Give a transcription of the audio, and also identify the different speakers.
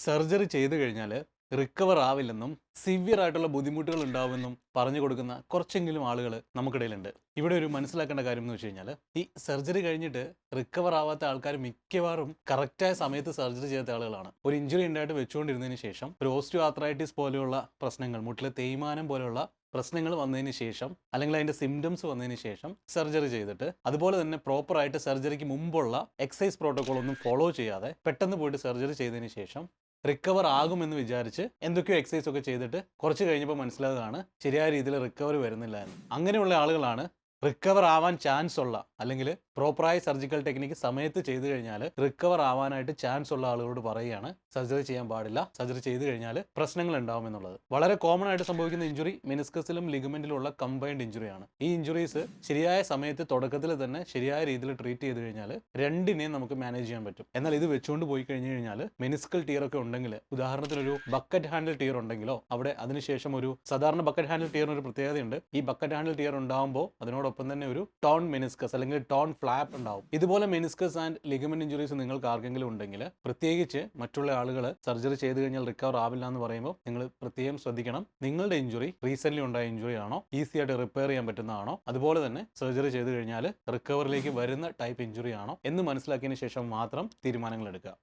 Speaker 1: Surgery ചെയ്തു കഴിഞ്ഞാൽ recover ആവില്ലെന്നും severe ആയിട്ടുള്ള ബുദ്ധിമുട്ടുകൾ ഉണ്ടാവുമെന്നും പറഞ്ഞു കൊടുക്കുന്ന കുറച്ചെങ്കിലും ആളുകൾ നമുക്കിടയിലുണ്ട്. ഇവിടെ ഒരു മനസ്സിലാക്കേണ്ട കാര്യം എന്ന് വെച്ച് കഴിഞ്ഞാൽ, ഈ സർജറി കഴിഞ്ഞിട്ട് റിക്കവർ ആവാത്ത ആൾക്കാർ മിക്കവാറും കറക്റ്റായ സമയത്ത് സർജറി ചെയ്ത ആളുകളാണ്. ഒരു ഇഞ്ചുറി ഉണ്ടായിട്ട് വെച്ചുകൊണ്ടിരുന്നതിന് ശേഷം ഒരു ഓസ്റ്റിയോ ആർത്രൈറ്റിസ് പോലെയുള്ള പ്രശ്നങ്ങൾ, മുട്ടിലെ തേയ്മാനം പോലെയുള്ള പ്രശ്നങ്ങൾ വന്നതിന് ശേഷം, അല്ലെങ്കിൽ അതിൻ്റെ സിംറ്റംസ് വന്നതിന് ശേഷം സർജറി ചെയ്തിട്ട്, അതുപോലെ തന്നെ പ്രോപ്പറായിട്ട് സർജറിക്ക് മുമ്പുള്ള എക്സസൈസ് പ്രോട്ടോകോൾ ഒന്നും ഫോളോ ചെയ്യാതെ പെട്ടെന്ന് പോയിട്ട് സർജറി ചെയ്തതിന് ശേഷം റിക്കവർ ആകുമെന്ന് വിചാരിച്ച് എന്തൊക്കെയോ എക്സസൈസ് ഒക്കെ ചെയ്തിട്ട് കുറച്ച് കഴിഞ്ഞപ്പോൾ മനസ്സിലാകുകയാണ് ശരിയായ രീതിയിൽ റിക്കവറി വരുന്നില്ല എന്ന്. അങ്ങനെയുള്ള ആളുകളാണ് റിക്കവർ ആവാൻ ചാൻസ് ഉള്ള, അല്ലെങ്കിൽ പ്രോപ്പറായ സർജിക്കൽ ടെക്നിക്ക് സമയത്ത് ചെയ്തു കഴിഞ്ഞാൽ റിക്കവർ ആവാനായിട്ട് ചാൻസ് ഉള്ള ആളുകളോട് പറയുകയാണ് സർജറി ചെയ്യാൻ പാടില്ല, സർജറി ചെയ്തു കഴിഞ്ഞാൽ പ്രശ്നങ്ങൾ ഉണ്ടാവും എന്നുള്ളത്. വളരെ കോമൺ ആയിട്ട് സംഭവിക്കുന്ന ഇഞ്ചുറി മെനിസ്കസിലും ലിഗമെന്റിലുള്ള കമ്പൈൻഡ് ഇഞ്ചുറിയാണ്. ഈ ഇഞ്ചുറീസ് ശരിയായ സമയത്ത് തുടക്കത്തിൽ തന്നെ ശരിയായ രീതിയിൽ ട്രീറ്റ് ചെയ്ത് കഴിഞ്ഞാൽ രണ്ടിനെയും നമുക്ക് മാനേജ് ചെയ്യാൻ പറ്റും. എന്നാൽ ഇത് വെച്ചുകൊണ്ട് പോയി കഴിഞ്ഞു കഴിഞ്ഞാൽ മെനിസ്കൽ ടീർ ഒക്കെ ഉണ്ടെങ്കിൽ, ഉദാഹരണത്തിന് ഒരു ബക്കറ്റ് ഹാൻഡിൽ ടീർ ഉണ്ടെങ്കിലോ, അവിടെ അതിനുശേഷം ഒരു സാധാരണ ബക്കറ്റ് ഹാൻഡിൽ ടീറിന് ഒരു പ്രത്യേകതയുണ്ട്. ഈ ബക്കറ്റ് ഹാൻഡിൽ ടീർ ഉണ്ടാകുമ്പോൾ അതിനോടൊപ്പം തന്നെ ഒരു ടോൺ മെനിസ്കസ് അല്ലെങ്കിൽ ടോൺ ഫ്ലാപ്പ് ഉണ്ടാവും. ഇതുപോലെ മെനിസ്കസ് ആൻഡ് ലിഗമെന്റ് ഇഞ്ചുറീസ് നിങ്ങൾക്ക് ആർക്കെങ്കിലും ഉണ്ടെങ്കിൽ, പ്രത്യേകിച്ച് മറ്റുള്ള ആളുകൾ സർജറി ചെയ്ത് കഴിഞ്ഞാൽ റിക്കവർ ആവില്ല എന്ന് പറയുമ്പോൾ നിങ്ങൾ പ്രത്യേകം ശ്രദ്ധിക്കണം. നിങ്ങളുടെ ഇഞ്ചുറി റീസെന്റ് ഉണ്ടായ ഇഞ്ചുറി ആണോ, ഈസി ആയിട്ട് റിപ്പയർ ചെയ്യാൻ പറ്റുന്നതാണോ, അതുപോലെ തന്നെ സർജറി ചെയ്ത് കഴിഞ്ഞാൽ റിക്കവറിലേക്ക് വരുന്ന ടൈപ്പ് ഇഞ്ചുറി ആണോ എന്ന് മനസ്സിലാക്കിയതിന് ശേഷം മാത്രം തീരുമാനങ്ങൾ എടുക്കുക.